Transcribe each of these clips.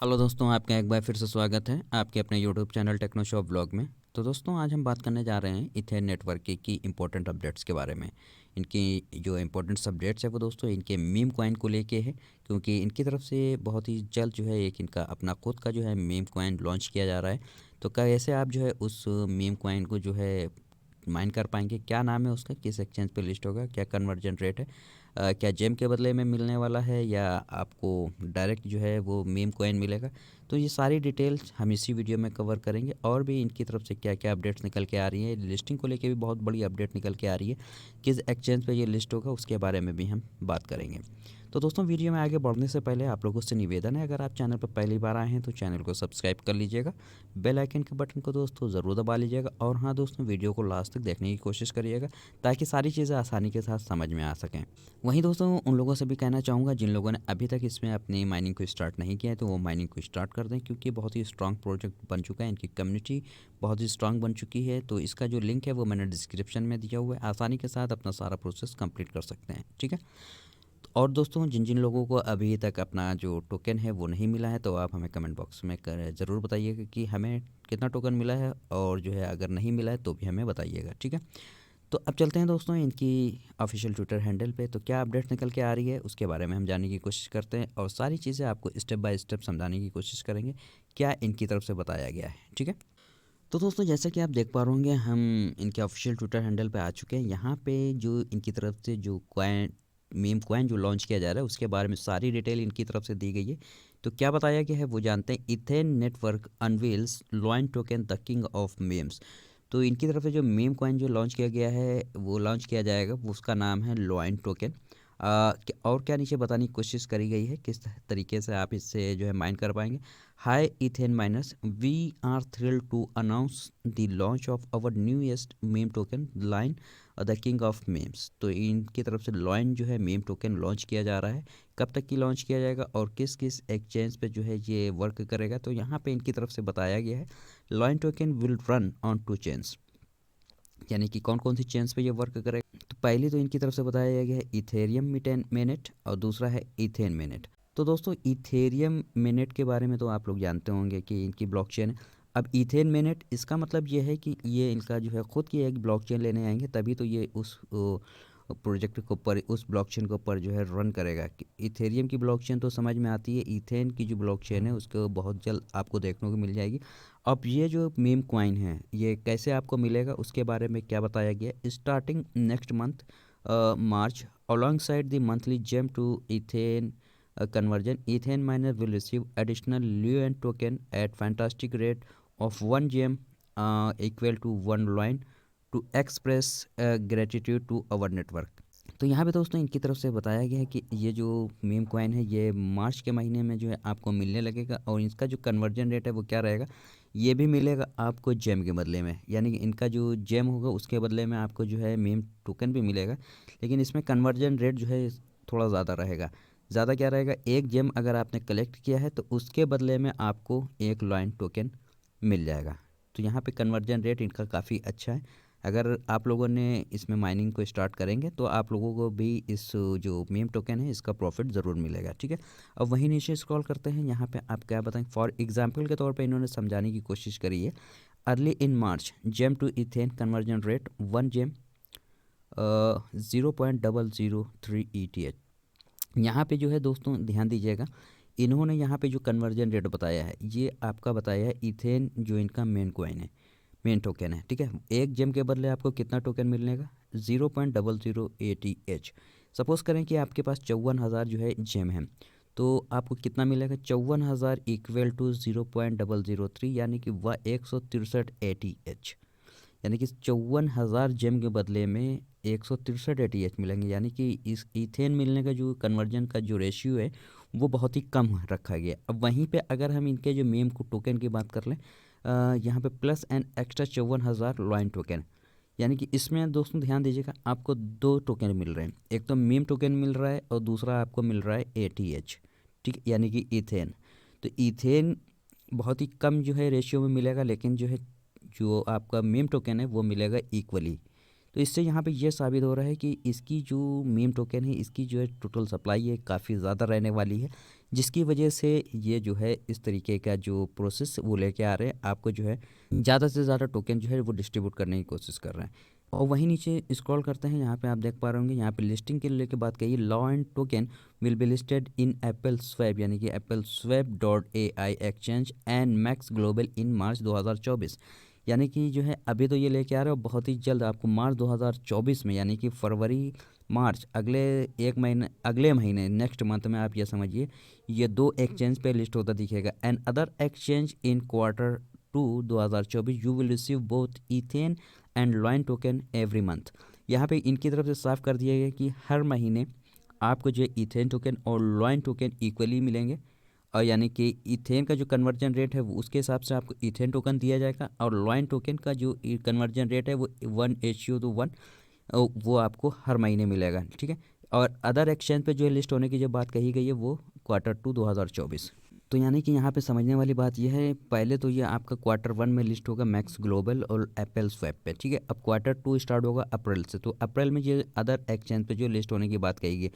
Hello दोस्तों, आपका एक बार फिर से स्वागत है आपके अपने YouTube channel Techno Shop Blog में। तो दोस्तों, आज हम बात करने जा रहे हैं इथेन नेटवर्क की इम्पोर्टेंट अपडेट्स के बारे में। इनकी जो इम्पोर्टेंट अपडेट्स है वो दोस्तों इनके मीम कॉइन को लेके है, क्योंकि इनकी तरफ से बहुत ही जल्द जो है एक इनका अपना खुद का जो है मीम कॉइन लॉन्च किया जा रहा है। तो कैसे आप जो है उस मीम कॉइन को जो है माइन कर पाएंगे, क्या नाम है उसका, किस एक्सचेंज पे लिस्ट होगा, क्या कन्वर्जन रेट है, क्या जेम के बदले में मिलने वाला है या आपको डायरेक्ट जो है वो मीम कॉइन मिलेगा। तो ये सारी डिटेल्स हम इसी वीडियो में कवर करेंगे, और भी इनकी तरफ से क्या क्या अपडेट्स निकल के आ रही है, लिस्टिंग को लेके भी बहुत बड़ी अपडेट निकल के आ रही है, किस एक्सचेंज पे ये लिस्ट होगा उसके बारे में भी हम बात करेंगे। तो दोस्तों, वीडियो में आगे बढ़ने से पहले आप लोगों से निवेदन है, अगर आप चैनल पर पहली बार आए हैं तो चैनल को सब्सक्राइब कर लीजिएगा, बेल आइकन के बटन को दोस्तों ज़रूर दबा लीजिएगा, और हाँ दोस्तों, वीडियो को लास्ट तक देखने की कोशिश करिएगा ताकि सारी चीज़ें आसानी के साथ समझ में आ सकें। वहीं दोस्तों, उन लोगों से भी कहना चाहूँगा जिन लोगों ने अभी तक इसमें अपनी माइनिंग को स्टार्ट नहीं किया है तो वो माइनिंग को स्टार्ट कर दें, क्योंकि बहुत ही स्ट्रांग प्रोजेक्ट बन चुका है, इनकी कम्युनिटी बहुत ही स्ट्रांग बन चुकी है। तो इसका जो लिंक है वो मैंने डिस्क्रिप्शन में दिया हुआ है, आसानी के साथ अपना सारा प्रोसेस कंप्लीट कर सकते हैं, ठीक है। और दोस्तों, जिन जिन लोगों को अभी तक अपना जो टोकन है वो नहीं मिला है तो आप हमें कमेंट बॉक्स में ज़रूर बताइएगा कि हमें कितना टोकन मिला है, और जो है अगर नहीं मिला है तो भी हमें बताइएगा, ठीक है। तो अब चलते हैं दोस्तों इनकी ऑफिशियल ट्विटर हैंडल पे, तो क्या अपडेट निकल के आ रही है उसके बारे में हम जानने की कोशिश करते हैं, और सारी चीज़ें आपको स्टेप बाय स्टेप समझाने की कोशिश करेंगे क्या इनकी तरफ से बताया गया है, ठीक है। तो दोस्तों, जैसा कि आप देख पा रहे होंगे, हम इनके ऑफिशियल ट्विटर हैंडल पे आ चुके हैं। यहाँ पे जो इनकी तरफ से जो कॉइन मीम कॉइन जो लॉन्च किया जा रहा है उसके बारे में सारी डिटेल इनकी तरफ से दी गई है। तो क्या बताया गया है वो जानते हैं। Ethane network unveils Lion token the king of memes. तो इनकी तरफ से जो मीम कॉइन जो लॉन्च किया गया है वो लॉन्च किया जाएगा, वो उसका नाम है लॉइन टोकन। और क्या नीचे बताने की कोशिश करी गई है किस तरीके से आप इससे जो है माइन कर पाएंगे। Hi Ethane miners, we are thrilled to announce the launch of our newest meme token Lion the king of memes. तो इनकी तरफ से लॉइन जो है मीम टोकन लॉन्च किया जा रहा है। कब तक की लॉन्च किया जाएगा और किस किस एक्सचेंज पे जो है ये वर्क करेगा, तो यहाँ पे इनकी तरफ से बताया गया है Lion token will run on two chains, यानी कि कौन कौन सी चेन्स पे ये वर्क करेगा। तो पहली तो इनकी तरफ से बताया गया है इथेरियम मिनट, और दूसरा है इथेन मिनट। तो दोस्तों, इथेरियम मिनट के बारे में तो आप लोग जानते होंगे कि इनकी ब्लॉकचेन है। अब इथेन मिनट, इसका मतलब ये है कि ये इनका जो है खुद की एक ब्लॉकचेन लेने आएंगे, तभी तो ये उस प्रोजेक्ट के ऊपर, उस ब्लॉकचेन के ऊपर जो है रन करेगा। इथेरियम की ब्लॉकचेन तो समझ में आती है, इथेन की जो ब्लॉकचेन है उसको बहुत जल्द आपको देखने को मिल जाएगी। अब ये जो मीम कॉइन है ये कैसे आपको मिलेगा उसके बारे में क्या बताया गया। Starting next month March, alongside the monthly gem to Ethane conversion, ethane miner will receive additional Luen token at fantastic rate of 1 gem equal to 1 Luen to express gratitude to our network। तो यहाँ पे दोस्तों इनकी तरफ से बताया गया है कि ये जो मीम कॉइन है ये मार्च के महीने में जो है आपको मिलने लगेगा, और इसका जो कन्वर्जन रेट है वो क्या रहेगा, ये भी मिलेगा आपको जेम के बदले में, यानी कि इनका जो जेम होगा उसके बदले में आपको जो है मीम टोकन भी मिलेगा, लेकिन इसमें कन्वर्जन रेट जो है थोड़ा ज़्यादा रहेगा। ज़्यादा क्या रहेगा, एक जेम अगर आपने कलेक्ट किया है तो उसके बदले में आपको एक लॉइन टोकन मिल जाएगा। तो यहाँ पे कन्वर्जन रेट इनका काफ़ी अच्छा है। अगर आप लोगों ने इसमें माइनिंग को स्टार्ट करेंगे तो आप लोगों को भी इस जो मीम टोकन है इसका प्रॉफिट ज़रूर मिलेगा, ठीक है। अब वहीं नीचे स्क्रॉल करते हैं, यहाँ पे आप क्या बताएं। फॉर एग्जांपल के तौर पे इन्होंने समझाने की कोशिश करी है। Early in March gem to Ethane conversion rate 1 gem 0.003 ETH। यहाँ पे जो है दोस्तों ध्यान दीजिएगा, इन्होंने यहाँ पे जो कन्वर्जन रेट बताया है ये आपका बताया है इथेन जो इनका मेन कॉइन है, मेन टोकन है, ठीक है। एक जेम के बदले आपको कितना टोकन मिलेगा, 0.008 EH। सपोज़ करें कि आपके पास 54,000 जो है जेम है, तो आपको कितना मिलेगा, 54,000 इक्वल टू 0.003, यानी कि वह 163 ATH, यानी कि 54,000 जेम के बदले में 163 ATH मिलेंगे, यानी कि इस इथेन मिलने का जो कन्वर्जन का जो रेशियो है वो बहुत ही कम रखा गया। अब वहीं पे अगर हम इनके जो मेम को टोकन की बात कर लें, यहाँ पे plus and extra 54,000 Lion token, यानी कि इसमें दोस्तों ध्यान दीजिएगा आपको दो टोकन मिल रहे हैं, एक तो मीम टोकन मिल रहा है और दूसरा आपको मिल रहा है ATH, ठीक, यानी कि इथेन। तो इथेन बहुत ही कम जो है रेशियो में मिलेगा, लेकिन जो है जो आपका मीम टोकन है वो मिलेगा इक्वली। तो इससे यहाँ पे ये साबित हो रहा है कि इसकी जो मीम टोकन है, इसकी जो है टोटल सप्लाई है काफ़ी ज़्यादा रहने वाली है, जिसकी वजह से ये जो है इस तरीके का जो प्रोसेस वो लेके आ रहे हैं, आपको जो है ज़्यादा से ज़्यादा टोकन जो है वो डिस्ट्रीब्यूट करने की कोशिश कर रहे हैं। और वहीं नीचे स्क्रॉल करते हैं, यहाँ पे आप देख पा रहे होंगे, यहाँ पे लिस्टिंग के लेके बात कही, law and token will be listed in Apple swap, यानी कि Apple swap dot AI exchange and Max Global in March 2024। यानी कि जो है अभी तो ये लेके आ रहे हो, बहुत ही जल्द आपको मार्च 2024 में, यानी कि फरवरी मार्च अगले महीने नेक्स्ट मंथ में आप ये समझिए ये 2 एक्सचेंज पे लिस्ट होता दिखेगा। And other exchange in Q2 2024 you will receive both Ethane and Lion token every month. यहाँ पे इनकी तरफ से साफ कर दिया गया कि हर महीने आपको जो इथेन टोकन और लॉइन टोकन इक्वली मिलेंगे, और यानी कि इथेन का जो कन्वर्जन रेट है वो उसके हिसाब से आपको इथेन टोकन दिया जाएगा, और लॉइन टोकन का जो कन्वर्जन रेट है वो 1:1 वो आपको हर महीने मिलेगा, ठीक है। और अदर एक्सचेंज पे जो है लिस्ट होने की जो बात कही गई है वो Q2 2024। तो यानी कि यहाँ पे समझने वाली बात यह है, पहले तो ये आपका Q1 में लिस्ट होगा मैक्स ग्लोबल और एप्पल स्वैप पे, ठीक है। अब Q2 स्टार्ट होगा अप्रैल से, तो अप्रैल में ये अदर एक्सचेंज पे जो लिस्ट होने की बात कही गई।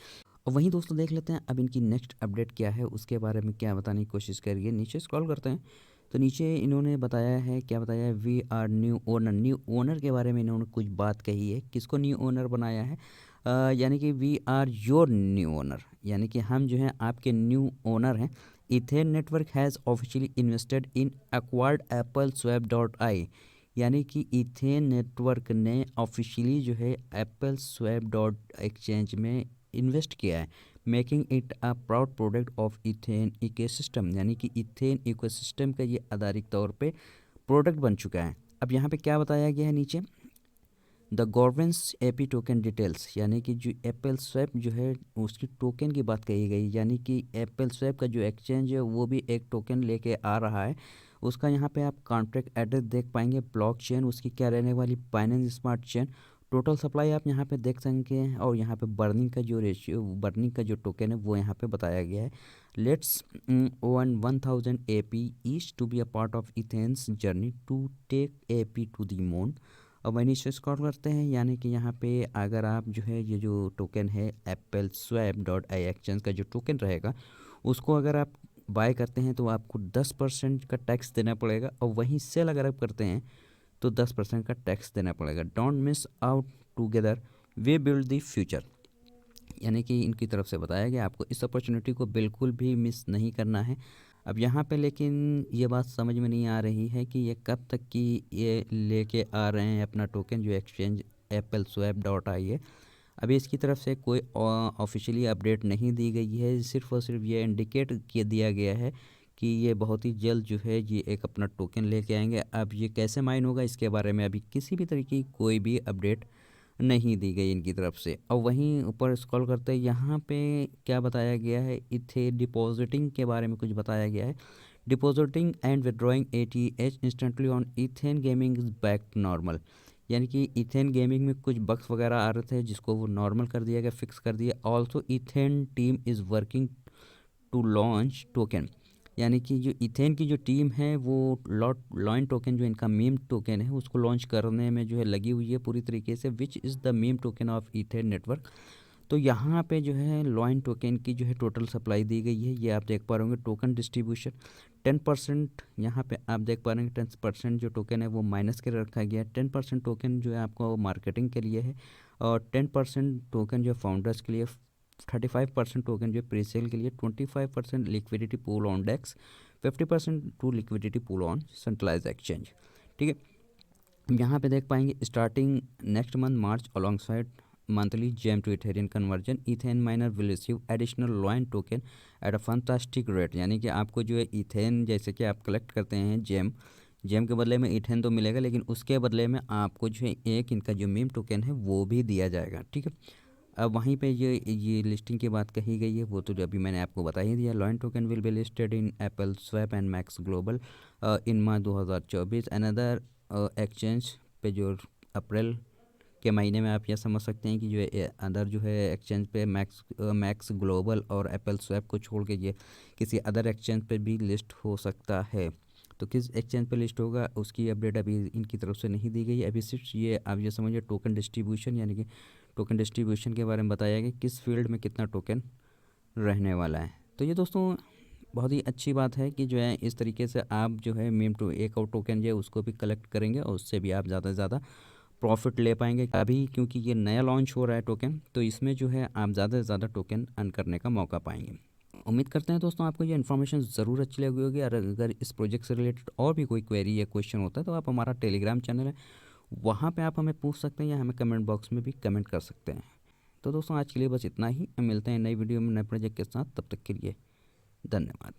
और वहीं दोस्तों देख लेते हैं अब इनकी नेक्स्ट अपडेट क्या है, उसके बारे में क्या बताने की कोशिश करिए। नीचे स्क्रॉल करते हैं तो नीचे इन्होंने बताया है, क्या बताया है, वी आर न्यू ओनर के बारे में इन्होंने कुछ बात कही है। किसको न्यू ओनर बनाया है, यानी कि we are your new owner, यानी कि हम जो हैं आपके न्यू ओनर हैं। Ethane network has officially invested in acquired Apple swap dot I, यानी कि इथेन नेटवर्क ने ऑफिशियली जो है एप्पल स्वैप डॉट एक्सचेंज में इन्वेस्ट किया है, making it a proud product of Ethane ecosystem, यानी कि इथेन इकोसिस्टम का ये आधारिक तौर पे प्रोडक्ट बन चुका है। अब यहाँ पे क्या बताया गया है नीचे, the governance AP token details, यानी कि जो एप्पल स्वैप जो है उसकी टोकन की बात कही गई, यानी कि एप्पल स्वैप का जो एक्सचेंज है वो भी एक टोकन लेके आ रहा है। उसका यहाँ पे आप कॉन्ट्रैक्ट एड्रेस देख पाएंगे, ब्लॉकचेन उसकी क्या रहने वाली, Binance smart chain, total supply आप यहाँ पे देख सकेंगे हैं, और यहाँ पे बर्निंग का जो रेशियो, बर्निंग का जो टोकन है वो यहाँ पे बताया गया है। Let's own 1000 AP each to be a part of Ethan's journey to take AP to the moon. अब वहीं नीचे स्क्रॉल करते हैं, यानी कि यहाँ पे अगर आप जो है ये जो टोकन है एप्पल स्वैप डॉट आई एक्सचेंज का जो टोकन रहेगा उसको अगर आप बाय करते हैं तो आपको 10% का टैक्स देना पड़ेगा, और वहीं सेल अगर आप करते हैं तो 10% का टैक्स देना पड़ेगा। Don't miss out, together we build the future, यानी कि इनकी तरफ से बताया गया आपको इस अपॉर्चुनिटी को बिल्कुल भी मिस नहीं करना है। अब यहाँ पे लेकिन ये बात समझ में नहीं आ रही है कि ये कब तक की ये लेके आ रहे हैं अपना टोकन जो एक्सचेंज एप्पल स्वैप डॉट आई है। अभी इसकी तरफ से कोई ऑफिशियली अपडेट नहीं दी गई है, सिर्फ और सिर्फ ये इंडिकेट किया दिया गया है कि ये बहुत ही जल्द जो है ये एक अपना टोकन लेके आएंगे। अब ये कैसे माइन होगा इसके बारे में अभी किसी भी तरीके की कोई भी अपडेट नहीं दी गई इनकी तरफ से। और वहीं ऊपर स्क्रॉल करते हैं, यहाँ पे क्या बताया गया है, इथे डिपॉजिटिंग के बारे में कुछ बताया गया है। Depositing and withdrawing ATH instantly on Ethane gaming is back to normal, यानी कि इथेन गेमिंग में कुछ बग्स वगैरह आ रहे थे जिसको वो नॉर्मल कर दिया गया, फिक्स कर दिया। Also Ethane team is working to launch token, यानी कि जो इथेन की जो टीम है वो लॉइन टोकन जो इनका मीम टोकन है उसको लॉन्च करने में जो है लगी हुई है पूरी तरीके से, which is the meme token of ethane network. तो यहाँ पे जो है लॉइन टोकन की जो है टोटल सप्लाई दी गई है, ये आप देख पा रहे होंगे। टोकन डिस्ट्रीब्यूशन 10%, यहाँ पे आप देख पा रहे हैं 10% जो टोकन है वो माइनस के रखा गया है। 10% टोकन जो है आपको मार्केटिंग के लिए है, और 10% टोकन जो फाउंडर्स के लिए, 35% टोकन जो प्री सेल के लिए, 25% liquidity pool on DEX, 50% to liquidity pool on centralize exchange, ठीक है। यहाँ पे देख पाएंगे starting next month March alongside monthly gem to Ethereum conversion Ethane miner will receive additional Lion token at a fantastic rate, यानी कि आपको जो है इथेन जैसे कि आप कलेक्ट करते हैं जेम के बदले में इथेन तो मिलेगा, लेकिन उसके बदले में आपको जो है एक इनका जो मीम टोकन है वो भी दिया जाएगा, ठीक है। अब वहीं पे ये लिस्टिंग की बात कही गई है वो तो अभी मैंने आपको बता ही दिया। Lion token will be listed in Apple Swap and Max Global in March 2024। Another exchange पे जो अप्रैल के महीने में आप यह समझ सकते हैं कि जो अदर जो है एक्सचेंज पे मैक्स ग्लोबल और एप्पल स्वैप को छोड़ के ये किसी अदर एक्सचेंज पे भी लिस्ट हो सकता है। तो किस एक्सचेंज पे लिस्ट होगा उसकी अपडेट अभी इनकी तरफ से नहीं दी गई है। अभी सिर्फ ये आप ये समझिए टोकन डिस्ट्रीब्यूशन यानी कि टोकन डिस्ट्रीब्यूशन के बारे में बताया गया किस फील्ड में कितना टोकन रहने वाला है। तो ये दोस्तों बहुत ही अच्छी बात है कि जो है इस तरीके से आप जो है मीम टू एक और टोकन जो है उसको भी कलेक्ट करेंगे और उससे भी आप ज़्यादा से ज़्यादा प्रॉफिट ले पाएंगे। अभी क्योंकि ये नया लॉन्च हो रहा है टोकन, तो इसमें जो है आप ज़्यादा से ज़्यादा टोकन अर्न करने का मौका पाएंगे। उम्मीद करते हैं दोस्तों आपको ये इन्फॉर्मेशन ज़रूर अच्छी लगी होगी। और अगर इस प्रोजेक्ट से रिलेटेड और भी कोई क्वेरी या क्वेश्चन होता है तो आप हमारा टेलीग्राम चैनल है वहाँ पे आप हमें पूछ सकते हैं या हमें कमेंट बॉक्स में भी कमेंट कर सकते हैं। तो दोस्तों आज के लिए बस इतना ही, मिलते हैं नई वीडियो में नए प्रोजेक्ट के साथ। तब तक के लिए धन्यवाद।